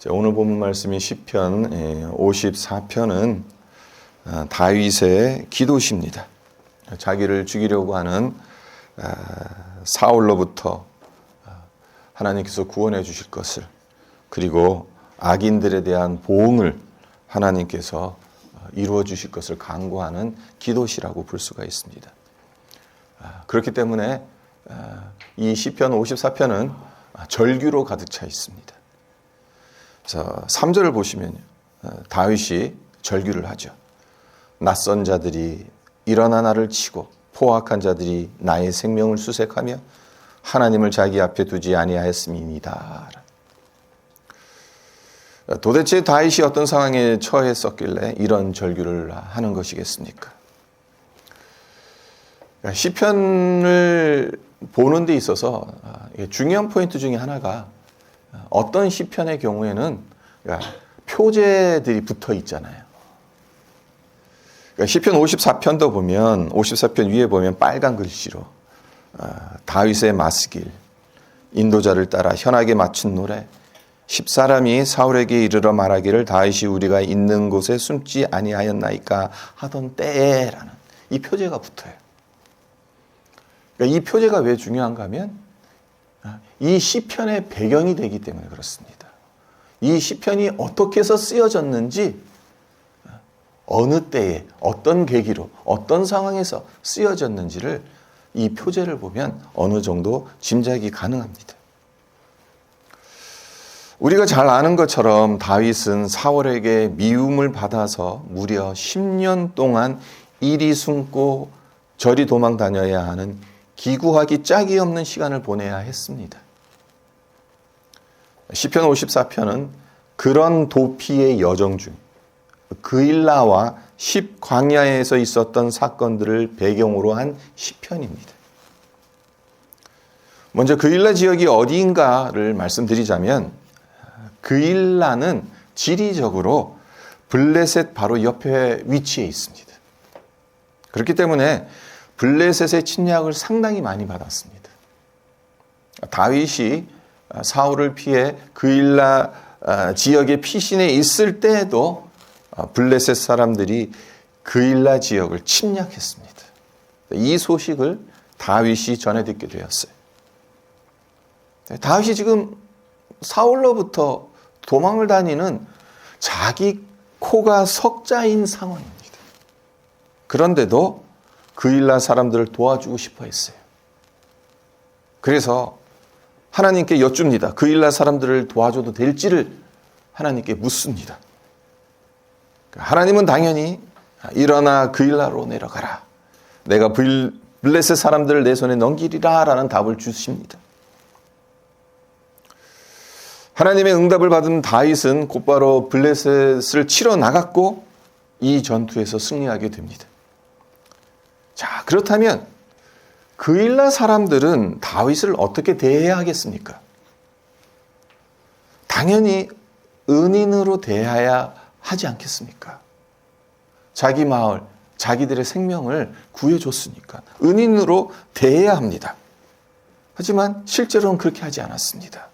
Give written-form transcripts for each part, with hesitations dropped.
오늘 본문 말씀인 시편 54편은 다윗의 기도시입니다. 자기를 죽이려고 하는 사울로부터 하나님께서 구원해 주실 것을, 그리고 악인들에 대한 보응을 하나님께서 이루어 주실 것을 간구하는 기도시라고 볼 수가 있습니다. 그렇기 때문에 이 시편 54편은 절규로 가득 차 있습니다. 3절을 보시면 다윗이 절규를 하죠. 낯선 자들이 일어나 나를 치고 포악한 자들이 나의 생명을 수색하며 하나님을 자기 앞에 두지 아니하였음이니이다. 도대체 다윗이 어떤 상황에 처했었길래 이런 절규를 하는 것이겠습니까? 시편을 보는 데 있어서 중요한 포인트 중에 하나가, 어떤 시편의 경우에는 표제들이 붙어 있잖아요. 시편 54편도 보면, 54편 위에 보면 빨간 글씨로 다윗의 마스길, 인도자를 따라 현악에 맞춘 노래, 10사람이 사울에게 이르러 말하기를 다윗이 우리가 있는 곳에 숨지 아니하였나이까 하던 때에라는 이 표제가 붙어요. 이 표제가 왜 중요한가 하면 이 시편의 배경이 되기 때문에 그렇습니다. 이 시편이 어떻게 해서 쓰여졌는지, 어느 때에 어떤 계기로 어떤 상황에서 쓰여졌는지를 이 표제를 보면 어느 정도 짐작이 가능합니다. 우리가 잘 아는 것처럼 다윗은 사울에게 미움을 받아서 무려 10년 동안 이리 숨고 저리 도망 다녀야 하는 기구하기 짝이 없는 시간을 보내야 했습니다. 시편 54편은 그런 도피의 여정 중 그일라와 10광야에서 있었던 사건들을 배경으로 한 시편입니다. 먼저 그일라 지역이 어디인가를 말씀드리자면, 그일라는 지리적으로 블레셋 바로 옆에 위치해 있습니다. 그렇기 때문에 블레셋의 침략을 상당히 많이 받았습니다. 다윗이 사울을 피해 그일라 지역의 피신에 있을 때에도 블레셋 사람들이 그일라 지역을 침략했습니다. 이 소식을 다윗이 전해 듣게 되었어요. 다윗이 지금 사울로부터 도망을 다니는 자기 코가 석자인 상황입니다. 그런데도 그일라 사람들을 도와주고 싶어 했어요. 그래서 하나님께 여쭙니다. 그일라 사람들을 도와줘도 될지를 하나님께 묻습니다. 하나님은 당연히 일어나 그일라로 내려가라, 내가 블레셋 사람들을 내 손에 넘기리라 라는 답을 주십니다. 하나님의 응답을 받은 다윗은 곧바로 블레셋을 치러 나갔고 이 전투에서 승리하게 됩니다. 자, 그렇다면 그일라 사람들은 다윗을 어떻게 대해야 하겠습니까? 당연히 은인으로 대해야 하지 않겠습니까? 자기 마을, 자기들의 생명을 구해줬으니까 은인으로 대해야 합니다. 하지만 실제로는 그렇게 하지 않았습니다.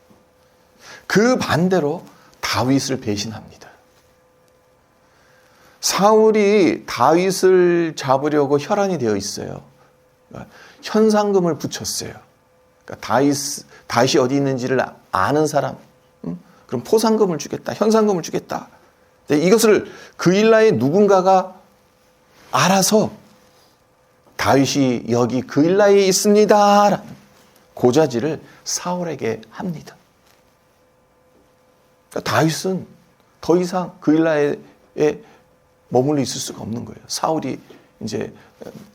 그 반대로 다윗을 배신합니다. 사울이 다윗을 잡으려고 혈안이 되어 있어요. 현상금을 붙였어요. 다윗이 어디 있는지를 아는 사람, 그럼 포상금을 주겠다, 현상금을 주겠다. 이것을 그일라의 누군가가 알아서 다윗이 여기 그일라에 있습니다 라는 고자질을 사울에게 합니다. 다윗은 더 이상 그일라에 머물러 있을 수가 없는 거예요. 사울이 이제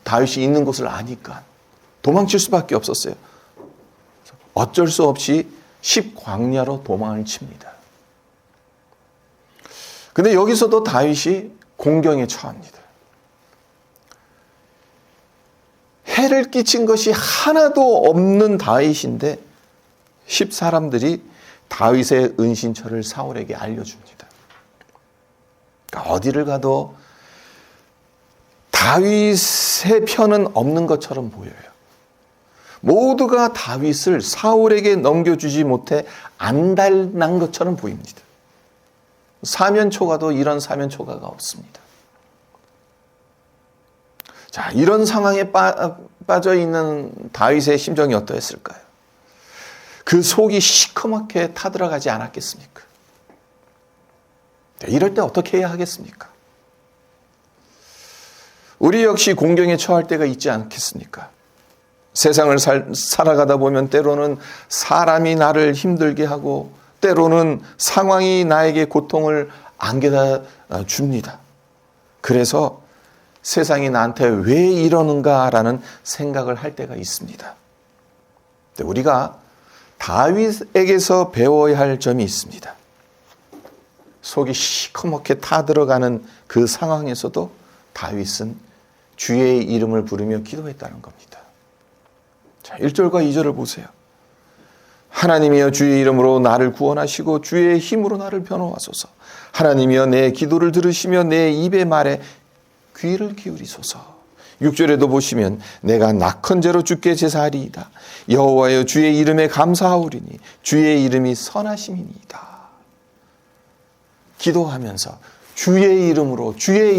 다윗이 있는 곳을 아니까 도망칠 수밖에 없었어요. 어쩔 수 없이 10광야로 도망을 칩니다. 근데 여기서도 다윗이 공경에 처합니다. 해를 끼친 것이 하나도 없는 다윗인데 10사람들이 다윗의 은신처를 사울에게 알려줍니다. 그러니까 어디를 가도 다윗의 편은 없는 것처럼 보여요. 모두가 다윗을 사울에게 넘겨주지 못해 안달난 것처럼 보입니다. 사면초가도 이런 사면초가가 없습니다. 자, 이런 상황에 빠져 있는 다윗의 심정이 어떠했을까요? 그 속이 시커멓게 타들어가지 않았겠습니까? 이럴 때 어떻게 해야 하겠습니까? 우리 역시 공경에 처할 때가 있지 않겠습니까? 세상을 살아가다 보면 때로는 사람이 나를 힘들게 하고 때로는 상황이 나에게 고통을 안겨다 줍니다. 그래서 세상이 나한테 왜 이러는가라는 생각을 할 때가 있습니다. 우리가 다윗에게서 배워야 할 점이 있습니다. 속이 시커멓게 타들어가는 그 상황에서도 다윗은 주의 이름을 부르며 기도했다는 겁니다. 자, 1절과 2절을 보세요. 하나님이여 주의 이름으로 나를 구원하시고 주의 힘으로 나를 변호하소서. 하나님이여 내 기도를 들으시며 내 입의 말에 귀를 기울이소서. 6절에도 보시면 내가 낙헌제로 주께 제사하리이다. 여호와여 주의 이름에 감사하오리니 주의 이름이 선하심이니이다. 기도하면서 주의 이름으로 주의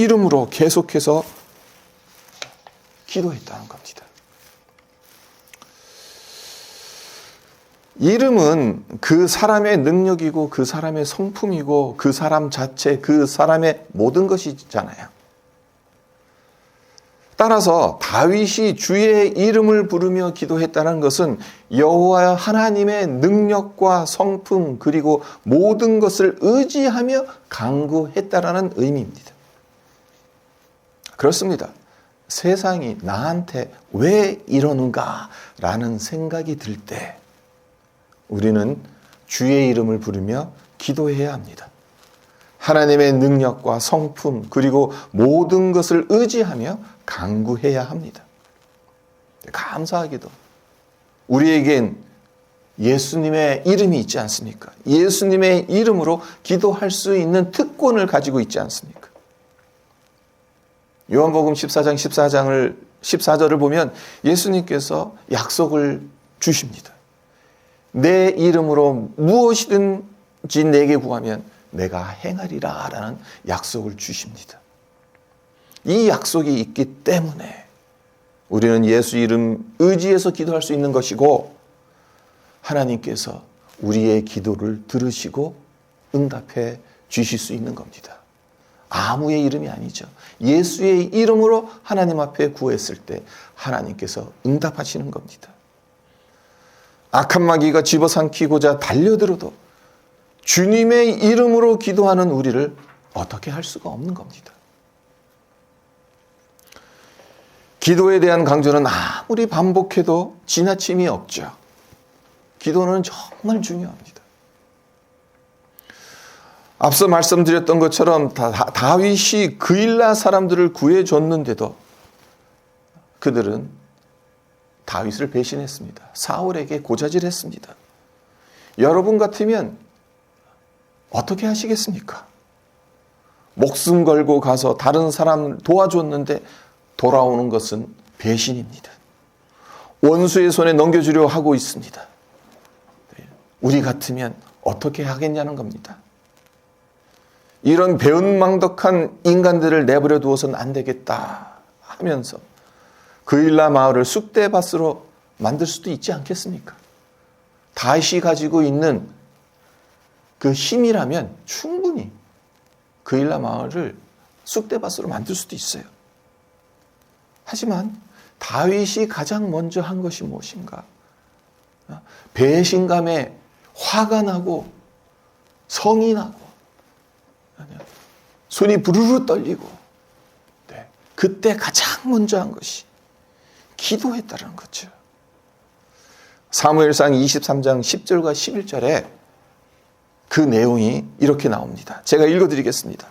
이름으로 계속해서 기도했다는 겁니다. 이름은 그 사람의 능력이고 그 사람의 성품이고 그 사람 자체, 그 사람의 모든 것이잖아요. 따라서 다윗이 주의 이름을 부르며 기도했다는 것은 여호와 하나님의 능력과 성품 그리고 모든 것을 의지하며 간구했다라는 의미입니다. 그렇습니다. 세상이 나한테 왜 이러는가라는 생각이 들 때 우리는 주의 이름을 부르며 기도해야 합니다. 하나님의 능력과 성품 그리고 모든 것을 의지하며 간구해야 합니다. 감사하게도 우리에겐 예수님의 이름이 있지 않습니까? 예수님의 이름으로 기도할 수 있는 특권을 가지고 있지 않습니까? 요한복음 14장 14절을 보면 예수님께서 약속을 주십니다. 내 이름으로 무엇이든지 내게 구하면 내가 행하리라 라는 약속을 주십니다. 이 약속이 있기 때문에 우리는 예수 이름 의지해서 기도할 수 있는 것이고 하나님께서 우리의 기도를 들으시고 응답해 주실 수 있는 겁니다. 아무의 이름이 아니죠. 예수의 이름으로 하나님 앞에 구했을 때 하나님께서 응답하시는 겁니다. 악한 마귀가 집어삼키고자 달려들어도 주님의 이름으로 기도하는 우리를 어떻게 할 수가 없는 겁니다. 기도에 대한 강조는 아무리 반복해도 지나침이 없죠. 기도는 정말 중요합니다. 앞서 말씀드렸던 것처럼 다윗이 그일라 사람들을 구해줬는데도 그들은 다윗을 배신했습니다. 사울에게 고자질했습니다. 여러분 같으면 어떻게 하시겠습니까? 목숨 걸고 가서 다른 사람 도와줬는데 돌아오는 것은 배신입니다. 원수의 손에 넘겨주려 하고 있습니다. 우리 같으면 어떻게 하겠냐는 겁니다. 이런 배은망덕한 인간들을 내버려 두어서는 안 되겠다 하면서 그일라 마을을 쑥대밭으로 만들 수도 있지 않겠습니까? 다윗이 가지고 있는 그 힘이라면 충분히 그일라 마을을 쑥대밭으로 만들 수도 있어요. 하지만 다윗이 가장 먼저 한 것이 무엇인가? 배신감에 화가 나고 성이 나고 손이 부르르 떨리고 그때 가장 먼저 한 것이 기도했다는 거죠. 사무엘상 23장 10절과 11절에 그 내용이 이렇게 나옵니다. 제가 읽어드리겠습니다.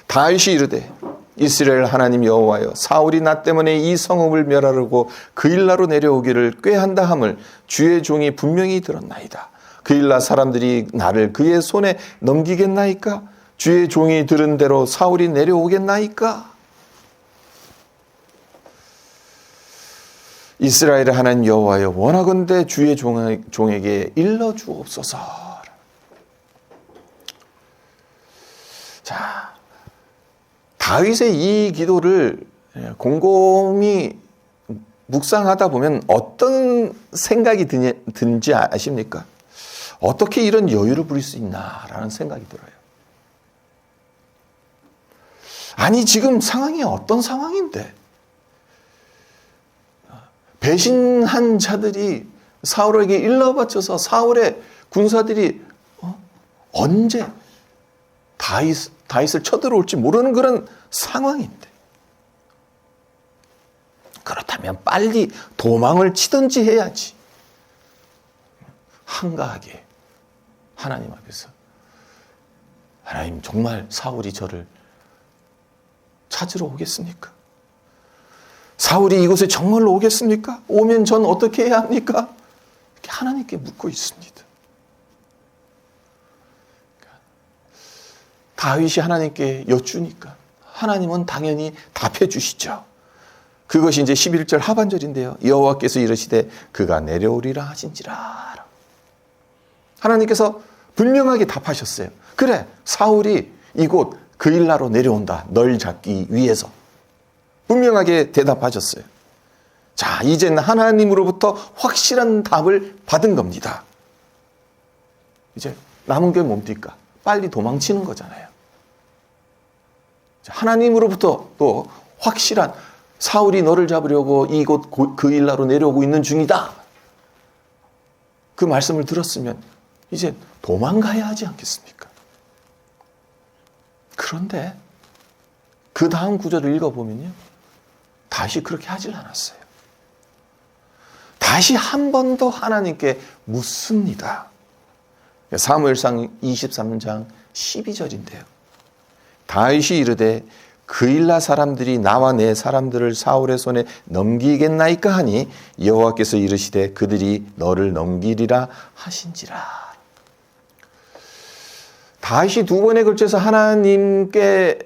다윗이 이르되 이스라엘 하나님 여호와여 사울이 나 때문에 이 성읍을 멸하려고 그일라로 내려오기를 꾀한다 함을 주의 종이 분명히 들었나이다. 그일라 사람들이 나를 그의 손에 넘기겠나이까? 주의 종이 들은 대로 사울이 내려오겠나이까? 이스라엘의 하나님 여호와여, 원하건대 주의 종에게 일러 주옵소서. 자, 다윗의 이 기도를 곰곰이 묵상하다 보면 어떤 생각이 든지 아십니까? 어떻게 이런 여유를 부릴 수 있나라는 생각이 들어요. 아니, 지금 상황이 어떤 상황인데 배신한 자들이 사울에게 일러바쳐서 사울의 군사들이 언제 다윗을 쳐들어올지 모르는 그런 상황인데, 그렇다면 빨리 도망을 치든지 해야지. 한가하게 하나님 앞에서, 하나님, 정말 사울이 저를 찾으러 오겠습니까? 사울이 이곳에 정말로 오겠습니까? 오면 전 어떻게 해야 합니까? 이렇게 하나님께 묻고 있습니다. 다윗이 하나님께 여쭈니까 하나님은 당연히 답해 주시죠. 그것이 이제 11절 하반절인데요. 여호와께서 이르시되 그가 내려오리라 하신지라. 하나님께서 분명하게 답하셨어요. 그래, 사울이 이곳 그일라로 내려온다. 널 잡기 위해서. 분명하게 대답하셨어요. 자, 이제는 하나님으로부터 확실한 답을 받은 겁니다. 이제 남은 게 뭡니까? 빨리 도망치는 거잖아요. 하나님으로부터 또 확실한, 사울이 너를 잡으려고 이곳 그일라로 내려오고 있는 중이다. 그 말씀을 들었으면 이제 도망가야 하지 않겠습니까? 그런데 그 다음 구절을 읽어보면요, 다시 그렇게 하질 않았어요. 다시 한 번 더 하나님께 묻습니다. 사무엘상 23장 12절인데요. 다윗이 이르되 그일라 사람들이 나와 내 사람들을 사울의 손에 넘기겠나이까 하니 여호와께서 이르시되 그들이 너를 넘기리라 하신지라. 다윗이 두 번에 걸쳐서 하나님께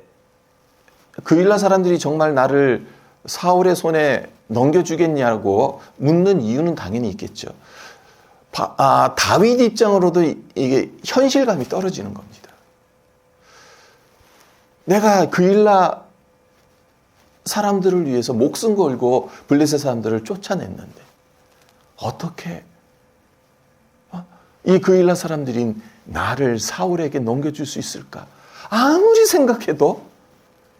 그일라 사람들이 정말 나를 사울의 손에 넘겨주겠냐고 묻는 이유는 당연히 있겠죠. 다윗 입장으로도 이게 현실감이 떨어지는 겁니다. 내가 그일라 사람들을 위해서 목숨 걸고 블레셋 사람들을 쫓아냈는데 어떻게 이 그일라 사람들이 나를 사울에게 넘겨줄 수 있을까? 아무리 생각해도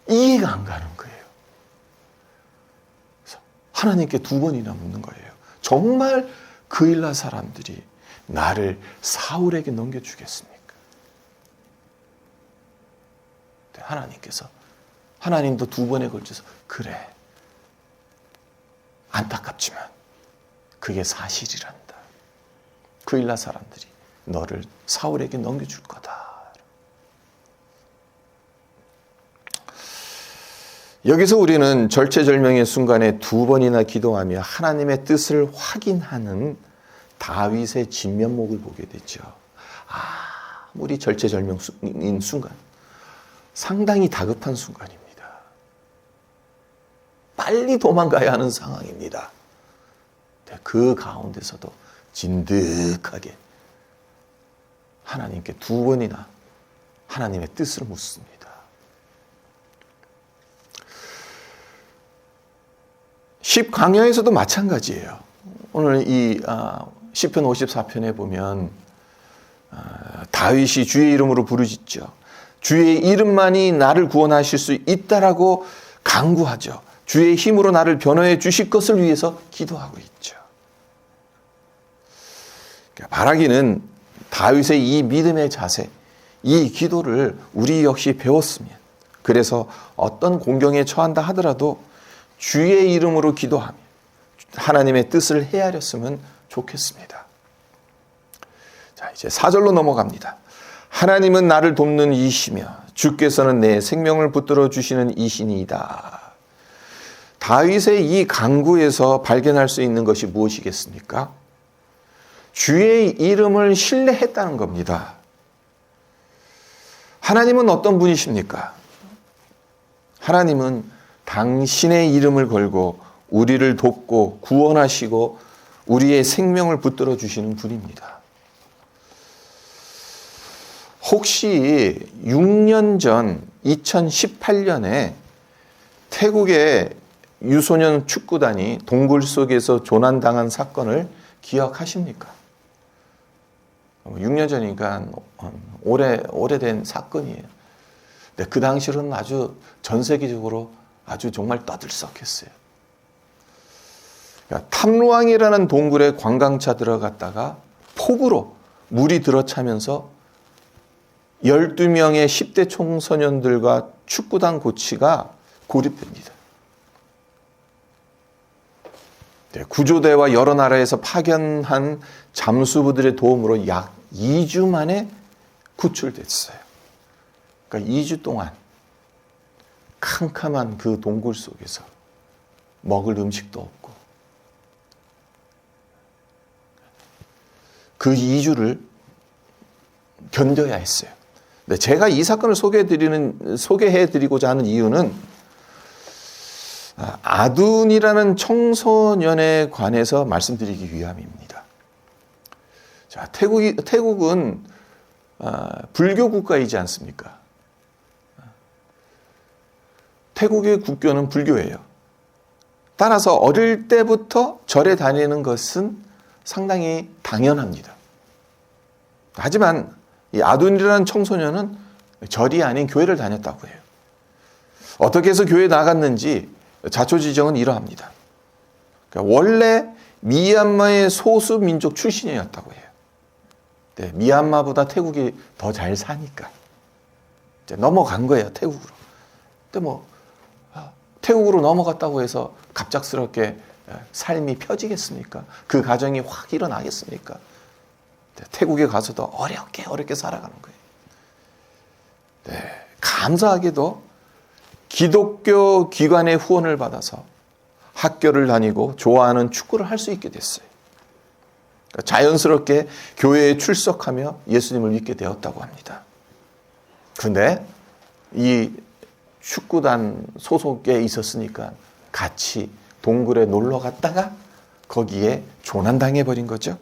이해가 안 가는 거예요. 그래서 하나님께 두 번이나 묻는 거예요. 정말 그일라 사람들이 나를 사울에게 넘겨주겠습니까? 하나님께서, 하나님도 두 번에 걸쳐서 그래, 안타깝지만 그게 사실이란다. 그일라 사람들이 너를 사울에게 넘겨줄 거다. 여기서 우리는 절체절명의 순간에 두 번이나 기도하며 하나님의 뜻을 확인하는 다윗의 진면목을 보게 되죠. 아무리 절체절명인 순간, 상당히 다급한 순간입니다. 빨리 도망가야 하는 상황입니다. 그 가운데서도 진득하게 하나님께 두 번이나 하나님의 뜻을 묻습니다. 십강야에서도 마찬가지예요. 오늘 이 시편 54편에 보면 다윗이 주의 이름으로 부르짖죠. 주의 이름만이 나를 구원하실 수 있다라고 간구하죠. 주의 힘으로 나를 변호해 주실 것을 위해서 기도하고 있죠. 바라기는 다윗의 이 믿음의 자세, 이 기도를 우리 역시 배웠으면, 그래서 어떤 공경에 처한다 하더라도 주의 이름으로 기도하며 하나님의 뜻을 헤아렸으면 좋겠습니다. 자, 이제 4절로 넘어갑니다. 하나님은 나를 돕는 이시며 주께서는 내 생명을 붙들어 주시는 이신이다. 다윗의 이 간구에서 발견할 수 있는 것이 무엇이겠습니까? 주의 이름을 신뢰했다는 겁니다. 하나님은 어떤 분이십니까? 하나님은 당신의 이름을 걸고 우리를 돕고 구원하시고 우리의 생명을 붙들어 주시는 분입니다. 혹시 6년 전 2018년에 태국의 유소년 축구단이 동굴 속에서 조난당한 사건을 기억하십니까? 6년 전이니까 오래된 사건이에요. 근데 그 당시로는 아주 전 세계적으로 아주 정말 떠들썩했어요. 그러니까 탐루앙이라는 동굴에 관광차 들어갔다가 폭우로 물이 들어차면서 12명의 10대 청소년들과 축구단 코치가 고립됩니다. 구조대와 여러 나라에서 파견한 잠수부들의 도움으로 약 2주 만에 구출됐어요. 그러니까 2주 동안 캄캄한 그 동굴 속에서 먹을 음식도 없고 그 2주를 견뎌야 했어요. 근데 제가 이 사건을 소개해드리고자 하는 이유는 아둔이라는 청소년에 관해서 말씀드리기 위함입니다. 자, 태국은 불교 국가이지 않습니까? 태국의 국교는 불교예요. 따라서 어릴 때부터 절에 다니는 것은 상당히 당연합니다. 하지만 이 아둔이라는 청소년은 절이 아닌 교회를 다녔다고 해요. 어떻게 해서 교회에 나갔는지 자초지정은 이러합니다. 그러니까 원래 미얀마의 소수 민족 출신이었다고 해요. 네, 미얀마보다 태국이 더 잘 사니까 이제 넘어간 거예요, 태국으로. 근데 태국으로 넘어갔다고 해서 갑작스럽게 삶이 펴지겠습니까? 그 가정이 확 일어나겠습니까? 태국에 가서도 어렵게 살아가는 거예요. 네, 감사하게도 기독교 기관의 후원을 받아서 학교를 다니고 좋아하는 축구를 할 수 있게 됐어요. 자연스럽게 교회에 출석하며 예수님을 믿게 되었다고 합니다. 그런데 이 축구단 소속에 있었으니까 같이 동굴에 놀러 갔다가 거기에 조난당해버린 거죠.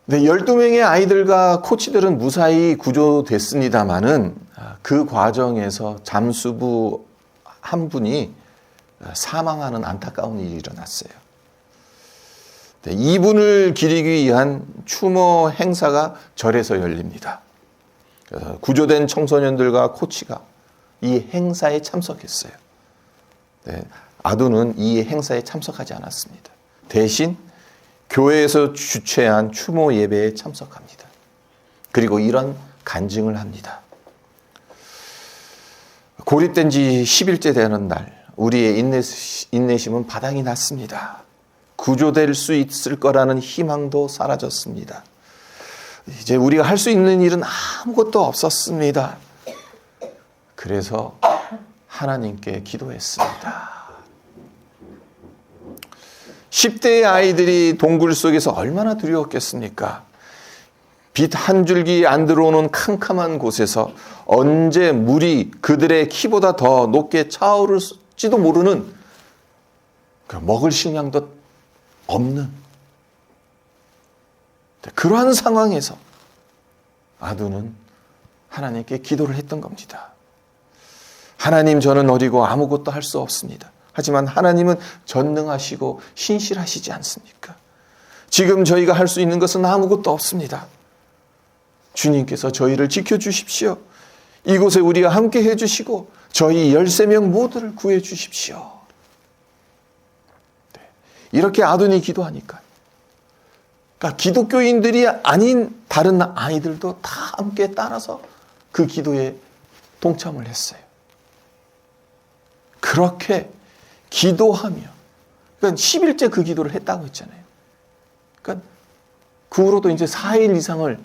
네, 12명의 아이들과 코치들은 무사히 구조됐습니다마는 그 과정에서 잠수부 한 분이 사망하는 안타까운 일이 일어났어요. 네, 이분을 기리기 위한 추모 행사가 절에서 열립니다. 구조된 청소년들과 코치가 이 행사에 참석했어요. 네, 아둔은 이 행사에 참석하지 않았습니다. 대신 교회에서 주최한 추모 예배에 참석합니다. 그리고 이런 간증을 합니다. 고립된 지 10일째 되는 날, 우리의 인내심은 바닥이 났습니다. 구조될 수 있을 거라는 희망도 사라졌습니다. 이제 우리가 할 수 있는 일은 아무것도 없었습니다. 그래서 하나님께 기도했습니다. 10대의 아이들이 동굴 속에서 얼마나 두려웠겠습니까? 빛 한 줄기 안 들어오는 캄캄한 곳에서 언제 물이 그들의 키보다 더 높게 차오를지도 모르는 먹을 식량도 없는 그러한 상황에서 아둔은 하나님께 기도를 했던 겁니다. 하나님, 저는 어리고 아무것도 할 수 없습니다. 하지만 하나님은 전능하시고 신실하시지 않습니까? 지금 저희가 할 수 있는 것은 아무것도 없습니다. 주님께서 저희를 지켜주십시오. 이곳에 우리와 함께 해주시고 저희 13명 모두를 구해 주십시오. 네. 이렇게 아둔이 기도하니까 그러니까 기독교인들이 아닌 다른 아이들도 다 함께 따라서 그 기도에 동참을 했어요. 그렇게 기도하며, 그러니까 10일째 그 기도를 했다고 했잖아요. 그러니까 그 후로도 이제 4일 이상을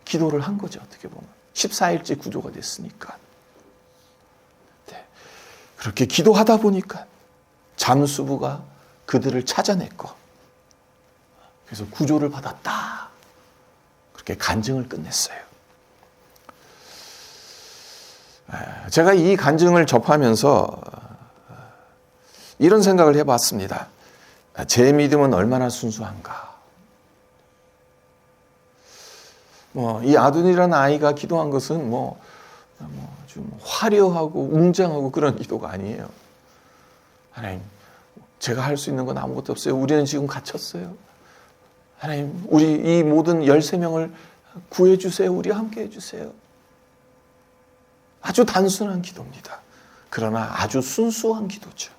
기도를 한 거죠, 어떻게 보면. 14일째 구조가 됐으니까. 네. 그렇게 기도하다 보니까 잠수부가 그들을 찾아냈고, 그래서 구조를 받았다. 그렇게 간증을 끝냈어요. 제가 이 간증을 접하면서 이런 생각을 해봤습니다. 제 믿음은 얼마나 순수한가. 이 아둔이라는 아이가 기도한 것은 좀 화려하고 웅장하고 그런 기도가 아니에요. 하나님, 제가 할 수 있는 건 아무것도 없어요. 우리는 지금 갇혔어요. 하나님, 우리 이 모든 13명을 구해주세요. 우리 함께 해주세요. 아주 단순한 기도입니다. 그러나 아주 순수한 기도죠.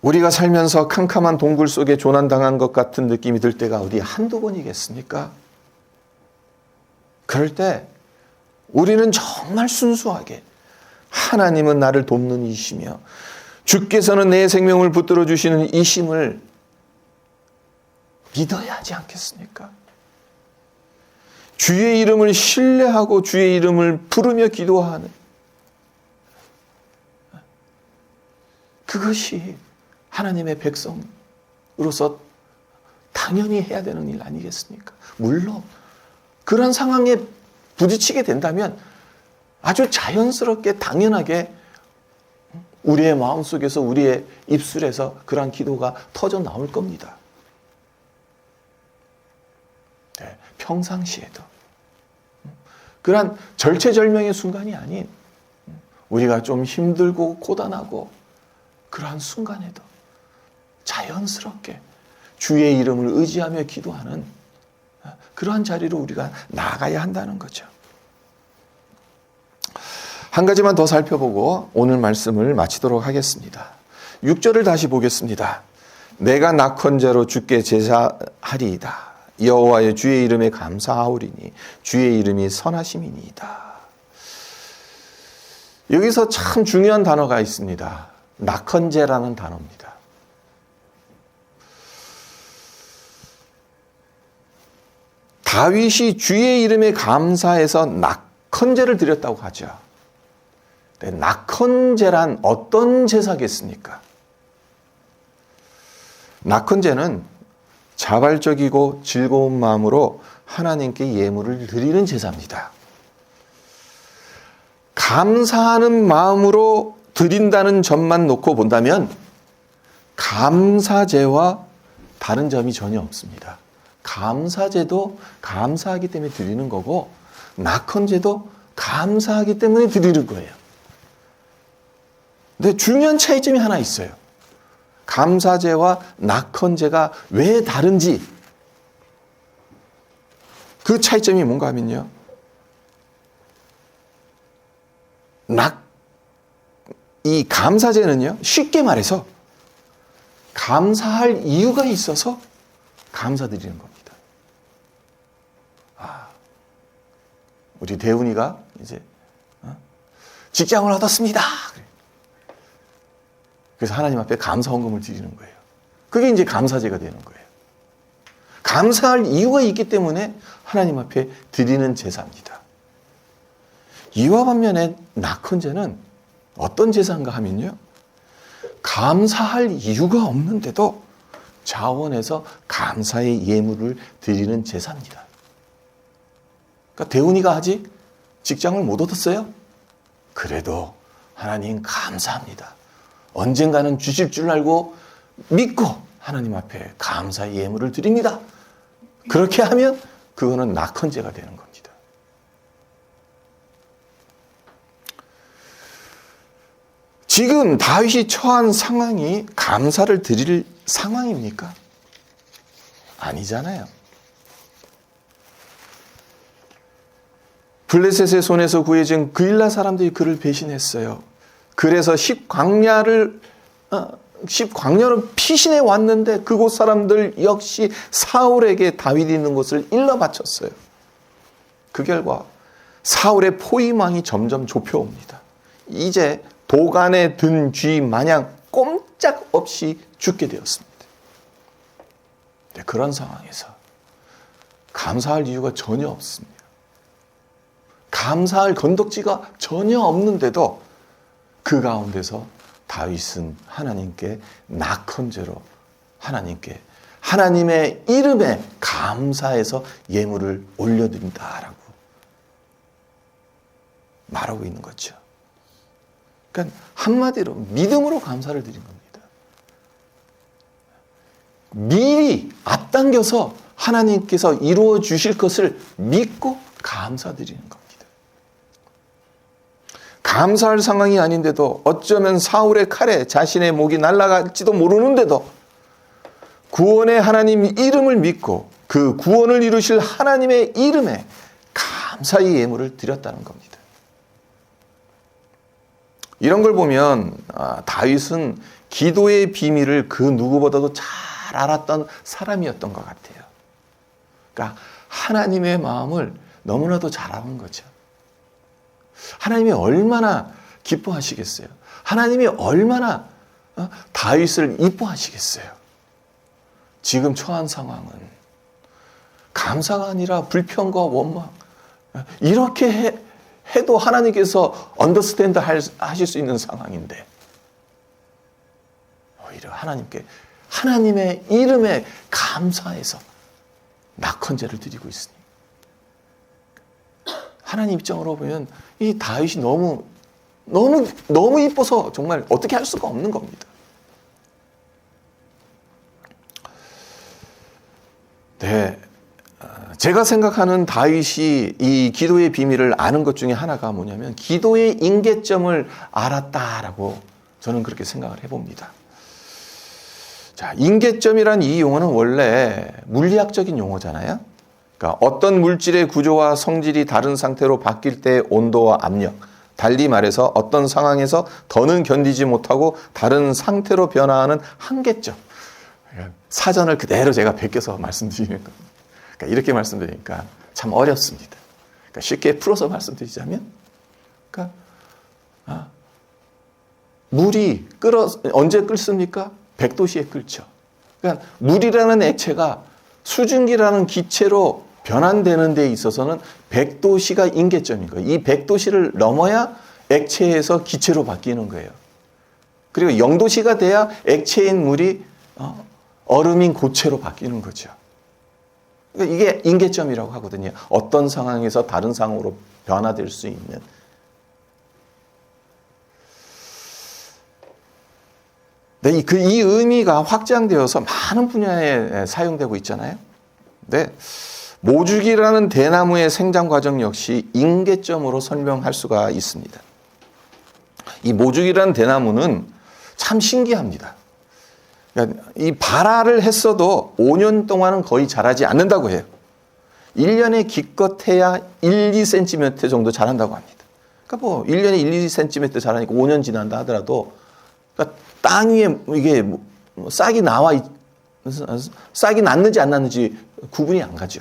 우리가 살면서 캄캄한 동굴 속에 조난당한 것 같은 느낌이 들 때가 어디 한두 번이겠습니까? 그럴 때 우리는 정말 순수하게 하나님은 나를 돕는 이시며 주께서는 내 생명을 붙들어 주시는 이심을 믿어야 하지 않겠습니까? 주의 이름을 신뢰하고 주의 이름을 부르며 기도하는 그것이 하나님의 백성으로서 당연히 해야 되는 일 아니겠습니까? 물론 그런 상황에 부딪히게 된다면 아주 자연스럽게 당연하게 우리의 마음속에서 우리의 입술에서 그러한 기도가 터져 나올 겁니다. 네, 평상시에도 그러한 절체절명의 순간이 아닌 우리가 좀 힘들고 고단하고 그러한 순간에도 자연스럽게 주의 이름을 의지하며 기도하는 그러한 자리로 우리가 나가야 한다는 거죠. 한 가지만 더 살펴보고 오늘 말씀을 마치도록 하겠습니다. 6절을 다시 보겠습니다. 내가 낙헌제로 주께 제사하리이다. 여호와의 주의 이름에 감사하오리니 주의 이름이 선하심이니이다. 여기서 참 중요한 단어가 있습니다. 낙헌제라는 단어입니다. 다윗이 주의 이름에 감사해서 낙헌제를 드렸다고 하죠. 낙헌제란 어떤 제사겠습니까? 낙헌제는 자발적이고 즐거운 마음으로 하나님께 예물을 드리는 제사입니다. 감사하는 마음으로 드린다는 점만 놓고 본다면 감사제와 다른 점이 전혀 없습니다. 감사제도 감사하기 때문에 드리는 거고 낙헌제도 감사하기 때문에 드리는 거예요. 근데 중요한 차이점이 하나 있어요. 감사제와 낙헌제가 왜 다른지 그 차이점이 뭔가 하면요. 이 감사제는요. 쉽게 말해서 감사할 이유가 있어서 감사드리는 겁니다. 우리 대훈이가 이제 직장을 얻었습니다. 그래서 하나님 앞에 감사 헌금을 드리는 거예요. 그게 이제 감사제가 되는 거예요. 감사할 이유가 있기 때문에 하나님 앞에 드리는 제사입니다. 이와 반면에 낙헌제는 어떤 제사인가 하면요. 감사할 이유가 없는데도 자원해서 감사의 예물을 드리는 제사입니다. 그러니까 대훈이가 아직 직장을 못 얻었어요. 그래도 하나님 감사합니다. 언젠가는 주실 줄 알고 믿고 하나님 앞에 감사의 예물을 드립니다. 그렇게 하면 그거는 낙헌제가 되는 겁니다. 지금 다윗이 처한 상황이 감사를 드릴 상황입니까? 아니잖아요. 블레셋의 손에서 구해진 그일라 사람들이 그를 배신했어요. 그래서 10광야로 피신해 왔는데 그곳 사람들 역시 사울에게 다윗이 있는 곳을 일러 바쳤어요. 그 결과 사울의 포위망이 점점 좁혀옵니다. 이제 도간에 든 쥐 마냥 꼼짝없이 죽게 되었습니다. 그런 상황에서 감사할 이유가 전혀 없습니다. 감사할 건덕지가 전혀 없는데도 그 가운데서 다윗은 하나님께 낙헌제로 하나님께 하나님의 이름에 감사해서 예물을 올려드린다라고 말하고 있는 거죠. 그러니까 한마디로 믿음으로 감사를 드린 겁니다. 미리 앞당겨서 하나님께서 이루어 주실 것을 믿고 감사드리는 겁니다. 감사할 상황이 아닌데도 어쩌면 사울의 칼에 자신의 목이 날아갈지도 모르는데도 구원의 하나님 이름을 믿고 그 구원을 이루실 하나님의 이름에 감사의 예물을 드렸다는 겁니다. 이런 걸 보면 다윗은 기도의 비밀을 그 누구보다도 잘 알았던 사람이었던 것 같아요. 그러니까 하나님의 마음을 너무나도 잘 아는 거죠. 하나님이 얼마나 기뻐하시겠어요. 하나님이 얼마나 다윗을 이뻐하시겠어요. 지금 처한 상황은 감사가 아니라 불평과 원망, 이렇게 해도 하나님께서 언더스탠드 하실 수 있는 상황인데 오히려 하나님의 이름에 감사해서 낙헌제를 드리고 있으니 하나님 입장으로 보면 이 다윗이 너무 이뻐서 정말 어떻게 할 수가 없는 겁니다. 네, 제가 생각하는 다윗이 이 기도의 비밀을 아는 것 중에 하나가 뭐냐면 기도의 임계점을 알았다라고 저는 그렇게 생각을 해봅니다. 자, 임계점이란 이 용어는 원래 물리학적인 용어잖아요. 그러니까 어떤 물질의 구조와 성질이 다른 상태로 바뀔 때 온도와 압력, 달리 말해서 어떤 상황에서 더는 견디지 못하고 다른 상태로 변화하는 한계점. 사전을 그대로 제가 베껴서 말씀드리는 겁니다. 그러니까 이렇게 말씀드리니까 참 어렵습니다. 그러니까 쉽게 풀어서 말씀드리자면, 그러니까 물이 언제 끓습니까? 100도씨에 끓죠. 그러니까 물이라는 액체가 수증기라는 기체로 변환되는 데 있어서는 100도씨가 임계점인 거예요. 이 100도씨를 넘어야 액체에서 기체로 바뀌는 거예요. 그리고 0도씨가 돼야 액체인 물이 얼음인 고체로 바뀌는 거죠. 그러니까 이게 임계점이라고 하거든요. 어떤 상황에서 다른 상황으로 변화될 수 있는. 네, 이 의미가 확장되어서 많은 분야에 사용되고 있잖아요. 네, 모주기라는 대나무의 생장 과정 역시 임계점으로 설명할 수가 있습니다. 이 모주기라는 대나무는 참 신기합니다. 그러니까 이 발화를 했어도 5년 동안은 거의 자라지 않는다고 해요. 1년에 기껏해야 1, 2cm 정도 자란다고 합니다. 그러니까 뭐 1년에 1, 2cm 자라니까 5년 지난다 하더라도 그러니까 땅 위에 이게 싹이 났는지 안 났는지 구분이 안 가죠.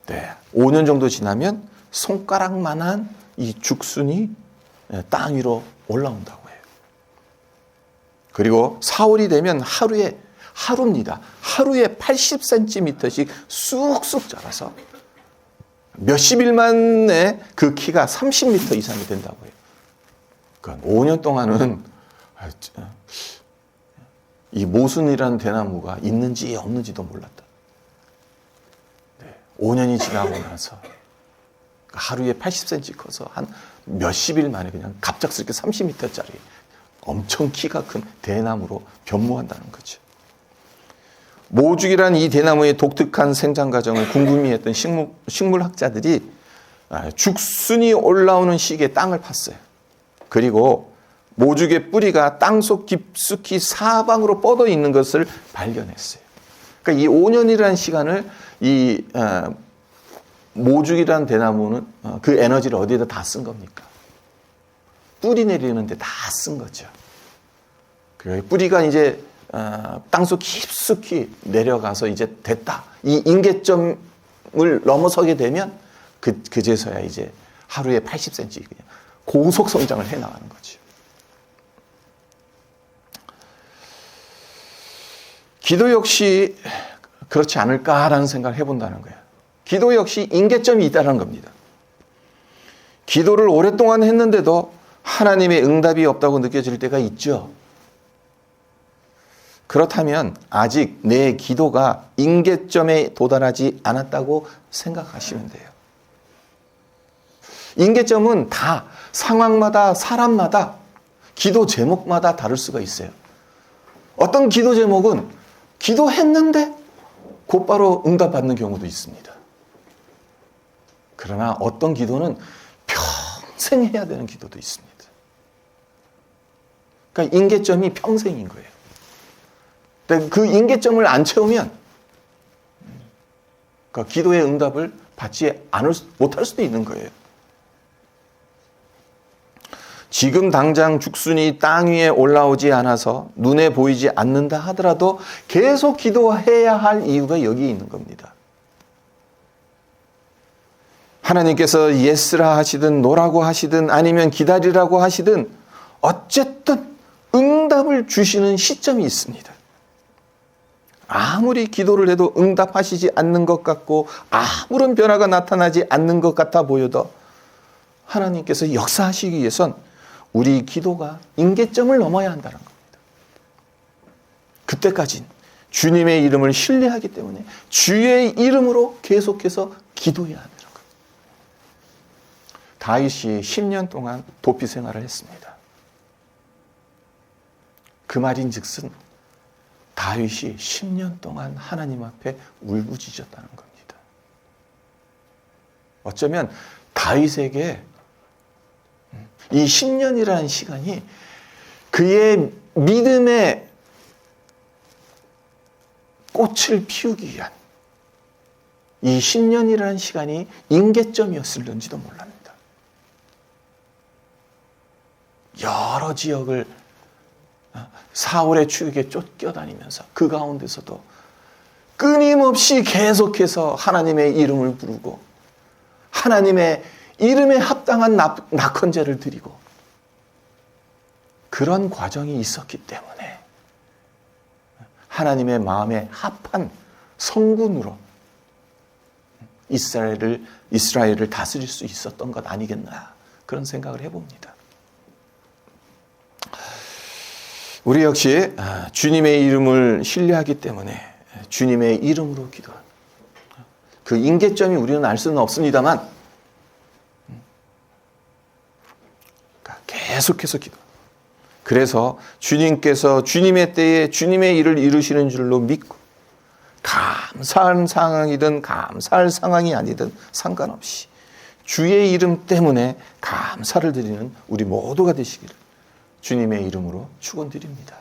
네, 5년 정도 지나면 손가락만한 이 죽순이 땅 위로 올라온다고 해요. 그리고 사월이 되면 하루입니다. 하루에 80cm씩 쑥쑥 자라서 몇십 일 만에 그 키가 30m 이상이 된다고 해요. 그러니까 5년 동안은 이 모순이라는 대나무가 있는지 없는지도 몰랐다. 네, 5년이 지나고 나서 하루에 80cm 커서 한 몇십 일 만에 그냥 갑작스럽게 30m짜리 엄청 키가 큰 대나무로 변모한다는 거죠. 모죽이란 이 대나무의 독특한 생장 과정을 궁금해했던 식물학자들이 죽순이 올라오는 시기에 땅을 팠어요. 그리고 모죽의 뿌리가 땅속 깊숙이 사방으로 뻗어 있는 것을 발견했어요. 그러니까 이 5년이라는 시간을 이 모죽이라는 대나무는 그 에너지를 어디에다 다 쓴 겁니까? 뿌리 내리는데 다 쓴 거죠. 뿌리가 이제 땅속 깊숙이 내려가서 이제 됐다. 이 임계점을 넘어서게 되면 그제서야 이제 하루에 80cm 그냥 고속 성장을 해 나가는 거죠. 기도 역시 그렇지 않을까라는 생각을 해본다는 거예요. 기도 역시 임계점이 있다는 겁니다. 기도를 오랫동안 했는데도 하나님의 응답이 없다고 느껴질 때가 있죠. 그렇다면 아직 내 기도가 임계점에 도달하지 않았다고 생각하시면 돼요. 임계점은 다 상황마다 사람마다 기도 제목마다 다를 수가 있어요. 어떤 기도 제목은 기도했는데 곧바로 응답받는 경우도 있습니다. 그러나 어떤 기도는 평생 해야 되는 기도도 있습니다. 그러니까 임계점이 평생인 거예요. 근데 그 임계점을 안 채우면 그 기도의 응답을 받지 못할 수도 있는 거예요. 지금 당장 죽순이 땅 위에 올라오지 않아서 눈에 보이지 않는다 하더라도 계속 기도해야 할 이유가 여기 있는 겁니다. 하나님께서 예스라 하시든 노라고 하시든 아니면 기다리라고 하시든 어쨌든 응답을 주시는 시점이 있습니다. 아무리 기도를 해도 응답하시지 않는 것 같고 아무런 변화가 나타나지 않는 것 같아 보여도 하나님께서 역사하시기 위해선 우리 기도가 임계점을 넘어야 한다는 겁니다. 그때까진 주님의 이름을 신뢰하기 때문에 주의 이름으로 계속해서 기도해야 한다는 겁니다. 다윗이 10년 동안 도피 생활을 했습니다. 그 말인즉슨 다윗이 10년 동안 하나님 앞에 울부짖었다는 겁니다. 어쩌면 다윗에게 이 10년이라는 시간이 그의 믿음의 꽃을 피우기 위한 이 10년이라는 시간이 임계점이었을런지도 몰랍니다. 여러 지역을 사울의 추격에 쫓겨다니면서 그 가운데서도 끊임없이 계속해서 하나님의 이름을 부르고 하나님의 이름에 합당한 낙헌제를 드리고 그런 과정이 있었기 때문에 하나님의 마음에 합한 성군으로 이스라엘을 다스릴 수 있었던 것 아니겠나 그런 생각을 해봅니다. 우리 역시 주님의 이름을 신뢰하기 때문에 주님의 이름으로 기도합니다. 그 임계점이 우리는 알 수는 없습니다만 계속해서 기도. 그래서 주님께서 주님의 때에 주님의 일을 이루시는 줄로 믿고 감사한 상황이든 감사할 상황이 아니든 상관없이 주의 이름 때문에 감사를 드리는 우리 모두가 되시기를 주님의 이름으로 축원드립니다.